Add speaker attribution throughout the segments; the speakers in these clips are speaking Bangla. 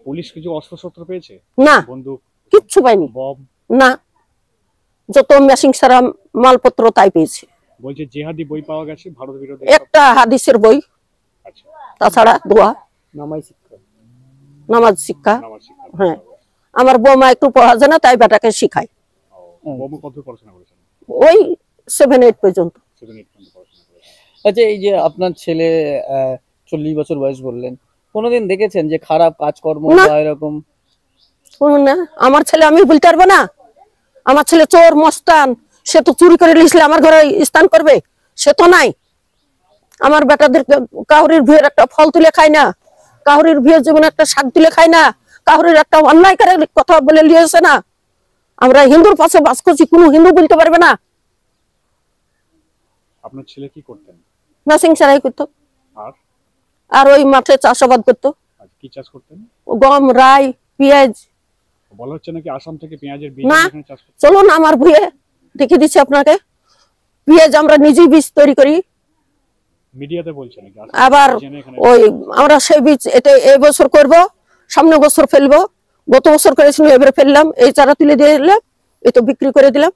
Speaker 1: পুলিশ কিছু অস্ত্রশস্ত্র পেয়েছে?
Speaker 2: না,
Speaker 1: বন্দুক
Speaker 2: কিচ্ছু পাইনি।
Speaker 1: বম
Speaker 2: না, যত মেশিং সারা মালপত্র তাই পেয়েছে।
Speaker 1: বলছে জিহাদি বই পাওয়া গেছে ভারত বিরোধী
Speaker 2: একটা হাদিসের বই,
Speaker 1: আচ্ছা,
Speaker 2: তাছাড়া দোয়া
Speaker 1: নামাজ শিক্ষা।
Speaker 2: হ্যাঁ, আমার বৌমা একটু পড়া জানে, তাই বেটাকে শিখায়।
Speaker 1: বৌমা কত পড়াশোনা করেছেন?
Speaker 2: ওই 7-8 পর্যন্ত।
Speaker 1: 7-8 পর্যন্ত পড়াশোনা করেছেন।
Speaker 3: আচ্ছা, এই যে আপনার ছেলে 40 বছর বয়স বললেন, কোনোদিন দেখেছেন যে খারাপ কাজকর্ম বা এরকম?
Speaker 2: না, আমার ছেলে আমি বলতে পারবো না। আমার ছেলে চোর মস্তান, সে তো চুরি করে লিখলে আমার ঘরে স্থান করবে, সে তো নাই। আমার বেটাদের কাউরির ভিড় একটা ফল তুলে খায় না, কাউরির ভিড় জীবনে একটা শাক তুলে খায় না, কাউরির একটা অন্যায় করে কথা বলে লিয়েছে না। আমরা হিন্দুর পাশে বাস করছি, কোনো হিন্দু বলতে পারবে না।
Speaker 1: আপনার ছেলে কি করতেন?
Speaker 2: মেশিং সেলাই করতো, আর ওই মাঠে চাষাবাদ করতো।
Speaker 1: কি চাষ করতেন?
Speaker 2: গম, রাই, পেঁয়াজ।
Speaker 1: বলা হচ্ছে নাকি আসাম থেকে পেঁয়াজের বীজ এখানে চাষ করতে।
Speaker 2: চলুন আমার ভুঁয়ে দেখিয়ে দিচ্ছি আপনাকে, পেঁয়াজ আমরা নিজেই বীজ তৈরি করি।
Speaker 1: মিডিয়াতে বলছে নাকি
Speaker 2: আবার ওই আমরা সেই বীজ এটা এই বছর করব, সামনে বছর ফেলবো। গত বছর করেছিল, এবারে ফেললাম, এই চারা তুলে দিয়ে দিলাম, এই তো বিক্রি করে দিলাম।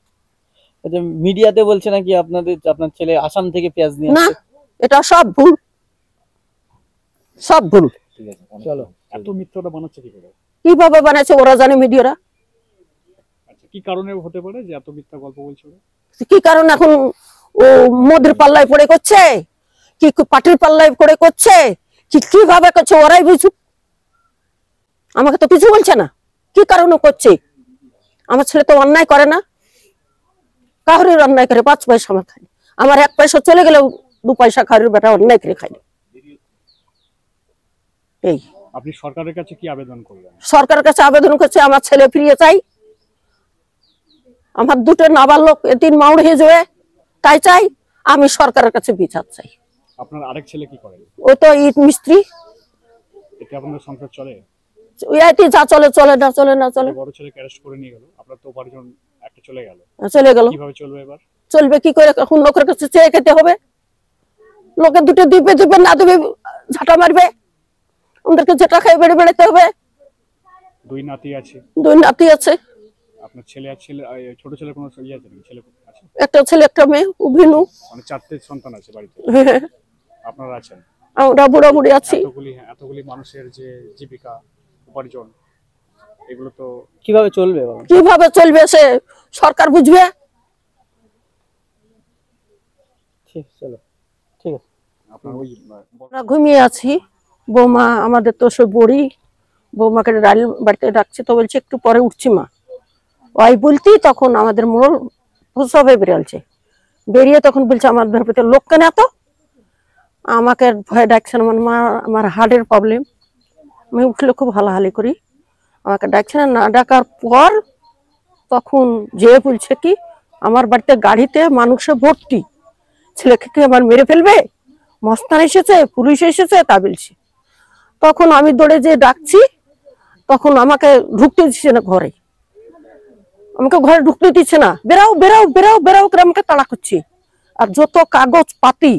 Speaker 3: আচ্ছা, মিডিয়াতে বলছে নাকি আপনার ছেলে আসাম থেকে পেঁয়াজ নিয়ে আসছে।
Speaker 2: না, এটা সব ভুল, সব ভুল।
Speaker 1: ঠিক আছে, চলো। এত মিথ্যাটা বানাচ্ছে কি করে?
Speaker 2: কিভাবে বানাচ্ছে ওরা জানে, মিডিয়ারা।
Speaker 1: আচ্ছা, কি কারণে হতে পারে যে এত মিথ্যা গল্প বলছে ওরা?
Speaker 2: কি কারণ এখন ও মোদির পাল্লায় পড়ে করছে, কি পার্টির পাল্লায় পড়ে করছে, কি কিভাবে করছে ওরাই বুঝুক। আমাকে তো কিছু বলছে না, কি কারণে করছে। আমার ছেলে তো অন্যায় করে না, কাহরির অন্যায় করে 5 পয়সা আমার খায়। আমার 1 পয়সা চলে গেলেও 2 পয়সা কাহরির বেটা অন্যায় করে খায়। এই
Speaker 1: আপনি সরকারের কাছে কি আবেদন করবেন?
Speaker 2: সরকারের কাছে আবেদন করছে, আমার ছেলে ফিরিয়ে চাই। আমার 2টো নাবালক এতিম মাউড় হয়ে যাবে, তাই চাই। আমি সরকারের কাছে বিচার চাই।
Speaker 1: আপনার আরেক ছেলে কি করে?
Speaker 2: ও তো ইট মিস্ত্রি।
Speaker 1: এতে আপনাদের সংসার চলে?
Speaker 2: ওইটি যা চলে, চলে না চলে না চলে।
Speaker 1: বড় ছেলেকে অ্যারেস্ট করে নিয়ে গেল, আপনার তো উপার্জন একটা চলে গেল। কিভাবে চলবে এবার?
Speaker 2: চলবে কি করে, এখন লোকের কাছে চেয়ে খেতে হবে। লোকে 2টো দিবে দিবে, না দিবে ঝাঁটা মারবে। আমাদেরকে যেটা খাই বেড়ে বেড়াতে হবে।
Speaker 1: 2 নাতি আছে?
Speaker 2: 2 নাতি আছে।
Speaker 1: আপনার ছেলে আর ছেলে ছোট ছেলে কোনো ইয়ে আছে নাকি? ছেলে আছে?
Speaker 2: একটা ছেলে একটা মেয়ে, অভিনু।
Speaker 1: মানে 4টে সন্তান আছে বাড়িতে? আপনারা আছেন?
Speaker 2: আমরা বুড়া বুড়ি আছি।
Speaker 1: এতগুলি মানুষের যে জীবিকা উপার্জন, এগুলো তো
Speaker 3: কিভাবে চলবে?
Speaker 2: কিভাবে চলবে সে সরকার বুঝবে।
Speaker 3: ঠিক, চলো, ঠিক আছে।
Speaker 2: আমরা ঘুমিয়ে আছি, বৌমা আমাদের তো সে বড়ি, বৌমাকে রাইল বাড়িতে ডাকছে, তো বলছে একটু পরে উঠছি মা। ওই বলতি তখন আমাদের মোড়ল সবে বেরিয়েছে, বেরিয়ে তখন বলছে আমার ভেতরে লোক কেন এত। আমাকে ভয় ডাকছেন, আমার মা, আমার হার্টের প্রবলেম, আমি উঠলে খুব হালাহালি করি। আমাকে ডাকছে না, ডাকার পর তখন যে বলছে কি আমার বাড়িতে গাড়িতে মানুষে ভর্তি, ছেলেকে আমার মেরে ফেলবে, মস্তান এসেছে, পুলিশ এসেছে, তা বলছি। তখন আমি দৌড়ে যে ডাকছি, তখন আমাকে ঢুকতে দিচ্ছে না ঘরে, আমাকে ঘরে ঢুকতে দিচ্ছে না। বেরাও বেরাও বেরাও বেরাও করে আমাকে তাড়া করছি। আর যত কাগজ পাতি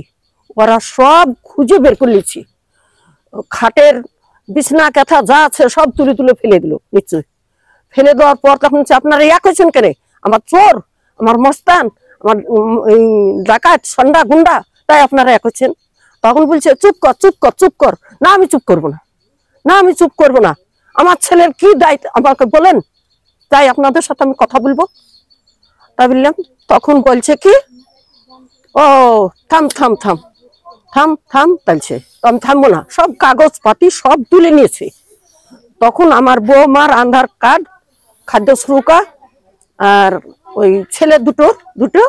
Speaker 2: ওরা সব খুঁজে বের করে নিচ্ছি, খাটের বিছনা কাঁথা যা আছে সব তুলে তুলে ফেলে দিল নিচে। ফেলে দেওয়ার পর তখন আপনারা ইয়া করছেন কেন, আমার চোর, আমার মস্তান, আমার ডাকাত, সন্ডা গুন্ডা, তাই আপনারা ইয়া করছেন। তখন বলছে চুপ কর চুপ কর চুপ কর। না আমি চুপ করবো না, না আমি চুপ করবো না। আমার ছেলের কি দায়িত্ব আমাকে বলেন, তাই আপনাদের সাথে আমি কথা বলবো। তাই বললাম, তখন বলছে কি ও থাম থাম থাম থাম থাম, বলছে আমি থামবো না, সব কাগজ পাতি সব তুলে নিয়েছে। তখন আমার বৌমার আধার কার্ড, খাদ্য শুল্কা আর ওই ছেলে দুটো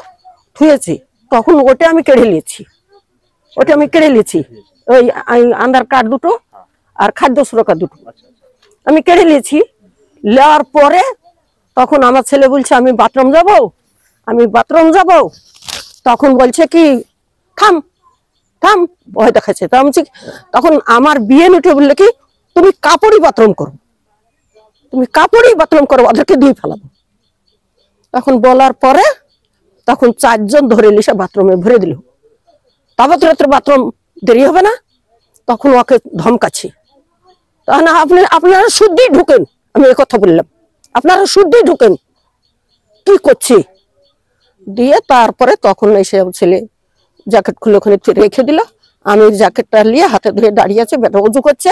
Speaker 2: থুয়েছি, তখন ওটা আমি কেড়ে নিয়েছি, ওটা আমি কেড়ে নিয়েছি। ওই আধার কার্ড 2টো আর খাদ্য সুরক্ষা 2টো আমি কেড়ে নিয়েছি। নেওয়ার পরে তখন আমার ছেলে বলছে আমি বাথরুম যাব, আমি বাথরুম যাব। তখন বলছে কি থাম থাম, ভয় দেখাচ্ছে। তখন আমার বিয়ে উঠে বললে কি তুমি কাপড়ই বাথরুম করো, তুমি কাপড়ই বাথরুম করো, ওদেরকে দিয়ে ফেলাবো। তখন বলার পরে তখন 4 জন ধরে এসে বাথরুমে ভরে দিল। তারপর বাথরুম দেরি হবে না, তখন ওকে ধমকাচ্ছি, তখন আপনারা শুদ্ধই ঢুকেন, আমি এই কথা বললাম, আপনারা শুদ্ধই ঢুকেন, কি করছি দিয়ে তারপরে তখন এসে ছেলে জ্যাকেট খুলে ওখানে রেখে দিল। আমি জ্যাকেটটা নিয়ে হাতে ধরে দাঁড়িয়ে আছে, বেটা উজু করছে,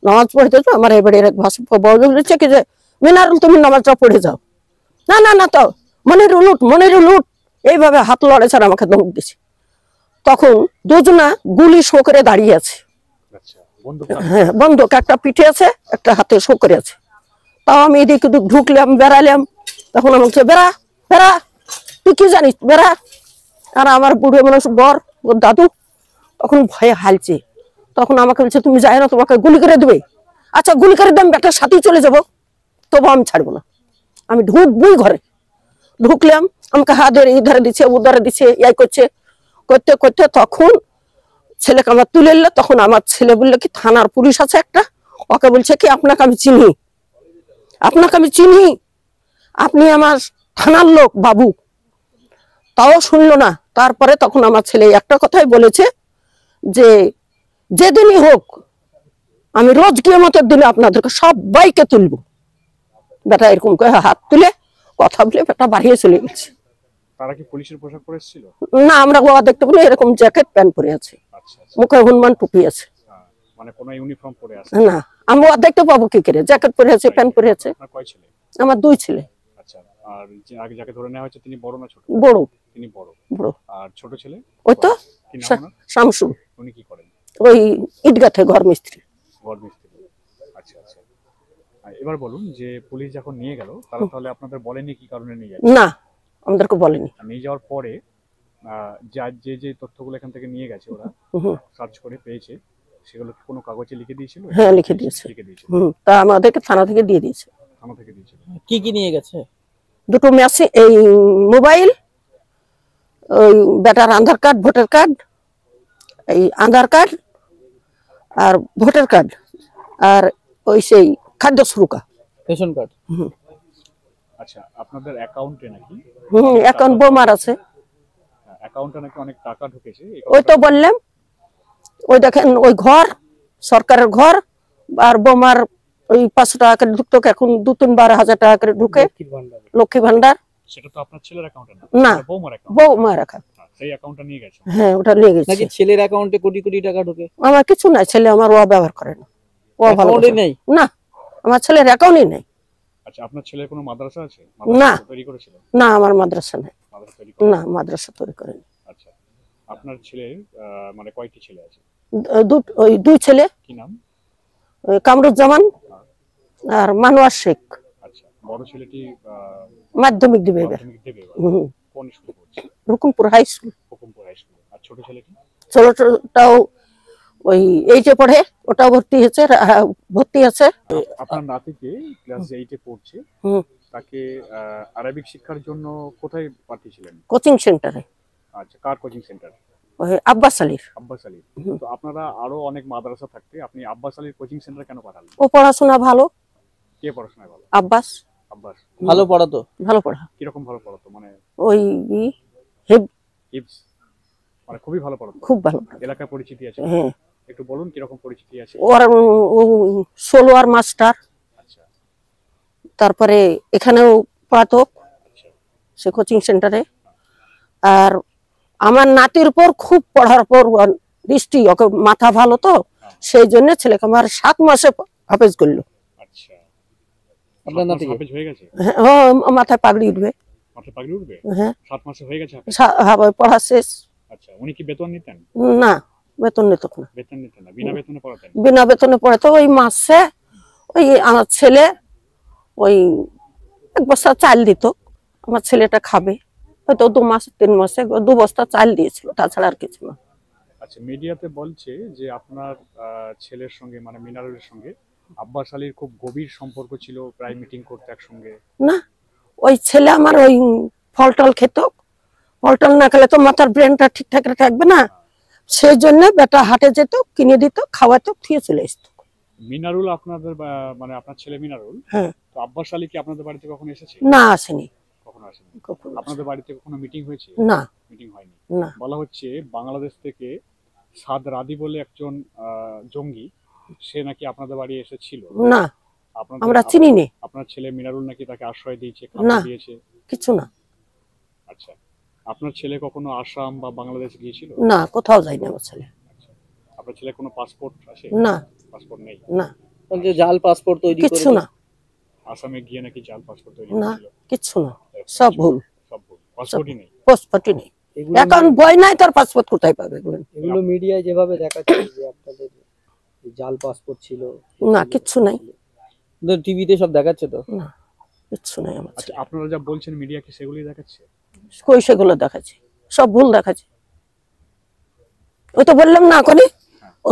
Speaker 2: নামাজ পড়তে। আমার এবারে এক ভাষা বলছে কি যে মিনারুল তুমি নামাজটা পড়ে যাও। না না না, তো মনের উলুট এইভাবে হাত লড়েছে আর আমাকে ধমক দিছে। তখন দুজনা গুলি শো করে দাঁড়িয়ে আছে।
Speaker 1: আচ্ছা, বন্দুক
Speaker 2: হ্যাঁ, বন্দুক একটা পিঠে আছে, একটা হাতে শো করে আছে। তাও আমি এদিক ওদিক ঢুকলাম, বেড়ালাম। তখন আমার বলছে বেড়া বেড়া, তুই কি জানিস বেড়া। আর আমার বুড়ো মানুষ বর, ওর দাদু তখন ভয়ে হালছে। তখন আমাকে বলছে তুমি যাই না, তোমাকে গুলি করে দেবে। আচ্ছা গুলি করে দেবে, একটা সাথেই চলে যাবো, তবু আমি ছাড়বো না। আমি ঢুকবই ঘরে। ঢুকলাম, আমাকে হাত ধরে ইধারে দিচ্ছে উধারে দিচ্ছে, ইয়াই করছে। করতে করতে তখন ছেলেকে আমার তুলে এলো। তখন আমার ছেলে বললো কি থানার পুলিশ আছে একটা, ওকে বলছে কি আপনাকে আমি চিনি, আপনাকে আমি চিনি, আপনি আমার থানার লোক বাবু। তাও শুনলো না। তারপরে তখন আমার ছেলে একটা কথাই বলেছে যে যেদিনই হোক আমি রোজ কিয়ামতের দিনে আপনাদেরকে সবাইকে তুলবো। বেটা এরকম করে হাত তুলে কথা বলে বেটা বাড়িয়ে চলে গেছে।
Speaker 1: তারা কি পুলিশের পোশাক পরে এসেছিল?
Speaker 2: না, আমরা গোয়া দেখতে পেলে এরকম জ্যাকেট প্যান্ট পরে আছে,
Speaker 1: আচ্ছা আচ্ছা,
Speaker 2: মুখে হনুমান টুপি আছে।
Speaker 1: মানে কোনো ইউনিফর্ম পরে আসে?
Speaker 2: না, আমি ওয়া দেখতে পাবো কি করে, জ্যাকেট পরে আছে প্যান্ট পরে আছে।
Speaker 1: আপনার কয় ছেলে?
Speaker 2: আমার 2 ছেলে।
Speaker 1: আচ্ছা, আর যে আগে যাকে ধরে নেওয়া হয়েছে তিনি বড় না ছোট?
Speaker 2: বড়।
Speaker 1: তিনি বড়।
Speaker 2: বড়।
Speaker 1: আর ছোট ছেলে?
Speaker 2: ওই তো
Speaker 1: কি নাম ওনার?
Speaker 2: শামসুল,
Speaker 1: উনি কি করেন?
Speaker 2: ওই ইট গাঁথে ঘর মিস্ত্রি।
Speaker 1: ঘর মিস্ত্রি। আচ্ছা আচ্ছা, এবার বলুন যে পুলিশ যখন নিয়ে গেল তারা তাহলে আপনাদের বলেনি কি কারণে নিয়ে যাচ্ছে?
Speaker 2: না, আমাদেরকে বলেনি।
Speaker 1: নিয়ে যাওয়ার পরে যে যে তথ্যগুলো এখান থেকে নিয়ে গেছে ওরা সার্চ করে পেয়েছে, সেগুলো কি কোনো কাগজে লিখে দিয়েছিল?
Speaker 2: হ্যাঁ, লিখে দিয়েছে।
Speaker 1: লিখে দিয়েছিল।
Speaker 2: তা আমাদেরকে থানা থেকে দিয়ে দিয়েছে।
Speaker 1: থানা থেকে দিয়েছিল।
Speaker 3: কি কি নিয়ে গেছে?
Speaker 2: 2টো মেশিন, এই মোবাইল, ওই বেটার আধার কার্ড, ভোটার কার্ড, এই আধার কার্ড আর ভোটার কার্ড, আর ওই সেই খাদ্য সুরকা।
Speaker 3: Ration card.
Speaker 1: আচ্ছা, আপনাদের অ্যাকাউন্টে নাকি
Speaker 2: এখন বোমার আছে।
Speaker 1: অ্যাকাউন্টে নাকি অনেক টাকা ঢুকেছে?
Speaker 2: ওই তো বললাম, ওই দেখেন ওই ঘর, সরকারের ঘর, আর বোমার ওই 500 টাকা করে ঢুকতো, এখন 2-3-12 হাজার টাকা করে ঢুকে লক্ষ্মী ভান্ডার।
Speaker 1: সেটা তো আপনার ছেলের অ্যাকাউন্টে না,
Speaker 2: না,
Speaker 1: এটা বৌমার অ্যাকাউন্ট।
Speaker 2: বৌমার রাখা।
Speaker 1: সেই অ্যাকাউন্টটা নিয়ে গেছে?
Speaker 2: হ্যাঁ, ওটা নিয়ে গেছে।
Speaker 3: নাকি ছেলের অ্যাকাউন্টে কোটি কোটি টাকা ঢোকে?
Speaker 2: আমার কিছু নাই, ছেলে আমার ও ব্যবহার করে না, ও ভালো
Speaker 3: অ্যাকাউন্টে নেই?
Speaker 2: না, আমার ছেলের অ্যাকাউন্টই নেই।
Speaker 1: আচ্ছা, আপনার ছেলের কোনো মাদ্রাসা আছে?
Speaker 2: না।
Speaker 1: তৈরি করেছিল?
Speaker 2: না, আমার মাদ্রাসা নেই।
Speaker 1: মাদ্রাসা তৈরি
Speaker 2: না, মাদ্রাসা তৈরি করেনি।
Speaker 1: আচ্ছা, আপনার ছেলের মানে কয়টি ছেলে আছে?
Speaker 2: ওই 2 ছেলে,
Speaker 1: কি নাম?
Speaker 2: ওই কামরুজ্জামান আর মানোয়ার শেখ।
Speaker 1: আচ্ছা, বড় ছেলেটি
Speaker 2: মাধ্যমিক দিবে এবার।
Speaker 1: মাধ্যমিক দেবে এবার। কোন স্কুলে পড়ছে?
Speaker 2: Rukumpur high school.
Speaker 1: Hukumpur high স্কুলে। আর ছোট ছেলেটি?
Speaker 2: ছোটটাও ওই এইটে পড়ে, ওটাও ভর্তি আছে।
Speaker 1: আপনার নাতিকে ক্লাস 8-এ পড়ছে, তাকে আরবিক শিক্ষার জন্য কোথায় পাঠিয়েছিলেন?
Speaker 2: কোচিং সেন্টারে।
Speaker 1: আচ্ছা, কার কোচিং সেন্টার?
Speaker 2: ওই আব্বাস আলীর।
Speaker 1: আব্বাস আলী। তো আপনারা আরো অনেক মাদ্রাসা থাকতে আপনি আব্বাস আলীর কোচিং সেন্টার কেন পাঠালেন?
Speaker 2: ও পড়াশোনা ভালো।
Speaker 1: কে পড়াশোনায় ভালো?
Speaker 2: আব্বাস।
Speaker 1: আব্বাস
Speaker 3: ভালো পড়াতো?
Speaker 2: ভালো পড়া।
Speaker 1: কিরকম ভালো পড়াতো? মানে
Speaker 2: ওই
Speaker 1: হিপস, মানে খুবই ভালো পড়াতো?
Speaker 2: খুব ভালো।
Speaker 1: এলাকায় পরিচিতি আছে?
Speaker 2: হ্যাঁ।
Speaker 1: একটু বলুন কিরকম পরিচিতি আছে?
Speaker 2: ওর ষোলোয়ার মাস্টার।
Speaker 1: আচ্ছা।
Speaker 2: তারপরে এখানেও পড়াতো সে কোচিং সেন্টারে। আর আমার নাতির উপর খুব পড়ার পর দৃষ্টি, ওকে মাথা ভালো তো, সেই জন্য ছেলেকে আমার 7 মাসে হাফেজ করলো।
Speaker 1: আচ্ছা,
Speaker 3: আপনার নাতি
Speaker 1: হাফেজ হয়ে গেছে?
Speaker 2: ও মাথায় পাগড়ি উঠবে।
Speaker 1: মাথায় পাগড়ি উঠবে?
Speaker 2: হ্যাঁ,
Speaker 1: 7 মাসে হয়ে গেছে হাফেজ?
Speaker 2: পড়া শেষ।
Speaker 1: আচ্ছা, উনি কি বেতন নিতেন?
Speaker 2: না, বেতন নিত না।
Speaker 1: বেতন নিতেন না, বিনা বেতনে পড়াতেন?
Speaker 2: বিনা বেতনে পড়ে তো ওই মাসে ওই আমার ছেলে ওই 1 বস্তা চাল দিত, আমার ছেলেটা খাবে, হয়তো 2 মাস 3 মাসে 2 বস্তা চাল দিয়েছিল, তাছাড়া আর কিছু না।
Speaker 1: আচ্ছা, মিডিয়াতে বলছে যে আপনার ছেলের সঙ্গে মানে মিনারুলের সঙ্গে আব্বাস আলীর খুব গভীর সম্পর্ক ছিল, প্রায় মিটিং করতে একসঙ্গে।
Speaker 2: না, ওই ছেলে আমার ওই ফল টল খেত, ফল টল না খেলে তো মাথার ব্রেনটা ঠিকঠাক থাকবে না, সেই জন্য বেটা হাটে যেত, কিনে দিত, খাওয়াতো, থুয়ে চলে আসতো।
Speaker 1: মিনারুল আপনাদের মানে আপনার ছেলে মিনারুল,
Speaker 2: হ্যাঁ।
Speaker 1: তো আব্বাস আলী কি আপনাদের বাড়িতে কখনো এসেছে?
Speaker 2: না, আসেনি।
Speaker 1: কখনো আসেনি? আপনাদের বাড়িতে কখনো মিটিং হয়েছে?
Speaker 2: না,
Speaker 1: মিটিং হয়নি।
Speaker 2: না।
Speaker 1: বলা হচ্ছে বাংলাদেশ থেকে সাদ রাদি বলে একজন জঙ্গি সে নাকি আপনাদের বাড়ি এসেছিল?
Speaker 2: না,
Speaker 1: আপনাদের
Speaker 2: আমরা চিনি নি,
Speaker 1: আপনার ছেলে মিনারুল নাকি তাকে আশ্রয় দিয়েছে,
Speaker 2: না।
Speaker 1: খাবার দিয়েছে?
Speaker 2: কিছু না।
Speaker 1: আচ্ছা, আপনার ছেলে কখনো আসাম বা বাংলাদেশ গিয়েছিল?
Speaker 2: না, কোথাও যায়নি আমার ছেলে।
Speaker 1: আচ্ছা, আপনার ছেলে কোনো পাসপোর্ট আছে?
Speaker 2: না,
Speaker 1: পাসপোর্ট নেই?
Speaker 2: না,
Speaker 3: যে জাল পাসপোর্ট তৈরি
Speaker 2: কিচ্ছু
Speaker 3: করে
Speaker 2: না,
Speaker 1: আসামে গিয়ে নাকি জাল পাসপোর্ট তৈরি
Speaker 2: না,
Speaker 1: করেছিল?
Speaker 2: কিচ্ছু না, সব ভুল।
Speaker 1: সব ভুল, পাসপোর্টই নেই।
Speaker 2: পাসপোর্টই নেই। এখন বই নাই, তার পাসপোর্ট কোথায় পাবে বলেন?
Speaker 4: এগুলো মিডিয়ায় যেভাবে দেখাচ্ছে যে আপনাদের জাল পাসপোর্ট ছিল,
Speaker 2: না, কিচ্ছু নাই,
Speaker 3: টিভিতে সব দেখাচ্ছে তো।
Speaker 2: না, কিচ্ছু নাই আমার
Speaker 1: আচ্ছা,
Speaker 2: ছেলে।
Speaker 1: আপনারা যা বলছেন মিডিয়াকে সেগুলোই দেখাচ্ছে?
Speaker 2: কই সেগুলো দেখাচ্ছে? সব ভুল দেখাচ্ছে। ওই তো বললাম না,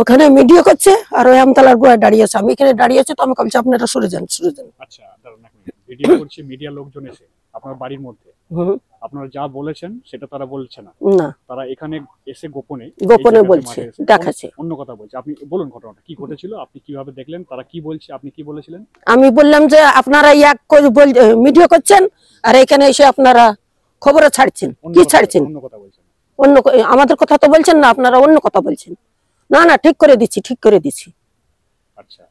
Speaker 2: ওখানে মিডিয়া করছে আর ওই আমতলার গোয়ায় দাঁড়িয়ে আছে, আমি এখানে দাঁড়িয়ে আছি, তো আমি বলছি আপনারা সরে যান, সরে যান।
Speaker 1: আচ্ছা, দাঁড়ান এক মিনিট। ভিডিও করছে মিডিয়া লোকজন এসে আপনার বাড়ির মধ্যে,
Speaker 2: হুম,
Speaker 1: আপনারা যা বলেছেন সেটা তারা বলছে না,
Speaker 2: না,
Speaker 1: তারা এখানে এসে গোপনে
Speaker 2: গোপনে
Speaker 1: এই জায়গাতে
Speaker 2: বলছে,
Speaker 1: মাঠে এসে
Speaker 2: দেখাচ্ছে।
Speaker 1: অন্য কথা বলছে। আপনি বলুন ঘটনাটা কি ঘটেছিল, আপনি কিভাবে দেখলেন, তারা কি বলছে, আপনি কি বলেছিলেন?
Speaker 2: আমি বললাম যে আপনারা মিডিয়া করছেন আর এখানে এসে আপনারা খবরে ছাড়ছেন, কি ছাড়ছেন?
Speaker 1: অন্য কথা বলছেন?
Speaker 2: আমাদের কথা তো বলছেন না, আপনারা অন্য কথা বলছেন। না, না, ঠিক করে দিচ্ছি, ঠিক করে দিচ্ছি।
Speaker 1: আচ্ছা,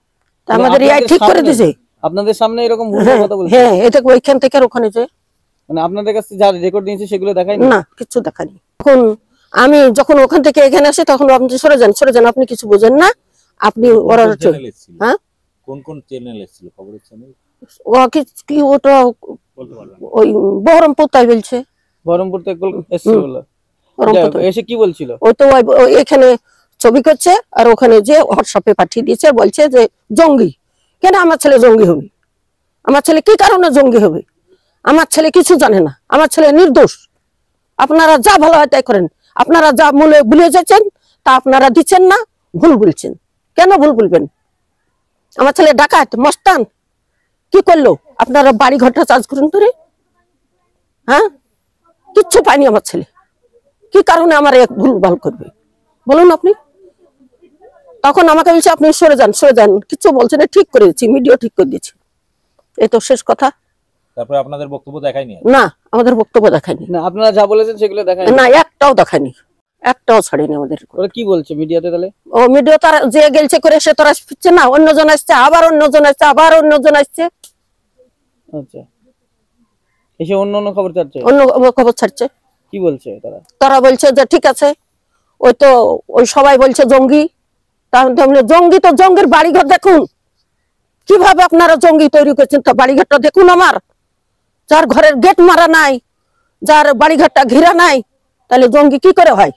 Speaker 2: তা আমাদের এআই ঠিক করে দিছে।
Speaker 3: আপনাদের সামনে এরকম ভুল
Speaker 2: হ্যাঁ,
Speaker 3: কথা বলছে?
Speaker 2: হ্যাঁ, এটা ওইখান থেকে আর ওখানে যে
Speaker 3: মানে আপনাদের কাছে যা রেকর্ড নিয়েছে সেগুলো দেখায়নি?
Speaker 2: না, কিছু দেখানি। তখন আমি যখন ওখান থেকে এখানে আসি তখন আপনি সরে যান, সরে যান, আপনি কিছু বোঝেন না, আপনি ওরা হ্যাঁ,
Speaker 5: কোন কোন চ্যানেল এসেছিল, খবরের চ্যানেল?
Speaker 2: ও কি ওটা
Speaker 1: বলতে পারবেন?
Speaker 2: ওই বহরমপুর তাই বলছে,
Speaker 3: বহরমপুর থেকে এসেছিল বলে।
Speaker 2: বহরমপুর থেকে।
Speaker 3: এসে কি বলছিল?
Speaker 2: ওই তো এখানে ছবি করছে আর ওখানে যে হোয়াটসঅ্যাপে পাঠিয়ে দিয়েছে, বলছে যে জঙ্গি। কেন আমার ছেলে জঙ্গি হবে? আমার ছেলে কি কারণে জঙ্গি হবে? আমার ছেলে কিছু জানে না, আমার ছেলে নির্দোষ। আপনারা যা ভালো হয় তাই করেন, আপনারা যা মূলে ভুলে যাচ্ছেন তা আপনারা দিচ্ছেন না, ভুল বলছেন। কেন ভুল বলবেন? আমার ছেলে ডাকাত, মস্তান, কি করলো? আপনারা বাড়ি ঘরটা চার্জ করুন তো রে। হ্যাঁ, কিচ্ছু পাইনি আমার ছেলে, কি কারণে আমার এক ভুল ভাল করবে বলুন আপনি? তখন আমাকে বলছে আপনি সরে যান, সরে যান, কিছু বলছেন না, ঠিক করে দিচ্ছি, মিডিয়া ঠিক করে দিচ্ছি, এই তো শেষ কথা।
Speaker 5: তারপরে আপনাদের বক্তব্য দেখায়নি?
Speaker 2: না, আমাদের বক্তব্য দেখায়নি।
Speaker 3: না, আপনারা যা বলেছেন সেগুলো দেখায়নি?
Speaker 2: না, একটাও দেখায়নি, একটাও ছাড়েনি আমাদের।
Speaker 3: ওরা কি বলছে মিডিয়াতে তাহলে?
Speaker 2: ও মিডিয়া তারা যে গেলছে করে সে তারা ফিরছে না, অন্যজন আসছে, আবার অন্যজন আসছে, আবার অন্যজন আসছে।
Speaker 3: আচ্ছা, এসে অন্য অন্য খবর ছাড়ছে?
Speaker 2: অন্য খবর ছাড়ছে।
Speaker 3: কি বলছে তারা?
Speaker 2: তারা বলছে যে ঠিক আছে, ওই তো ওই সবাই বলছে জঙ্গি। তাহলে জঙ্গি তো জঙ্গির বাড়িঘর দেখুন, কিভাবে আপনারা জঙ্গি তৈরি করছেন, তো বাড়িঘরটা দেখুন আমার। যার ঘরের গেট মারা নাই, যার বাড়িঘরটা ঘিরা নাই, তাহলে জঙ্গি কি করে হয়?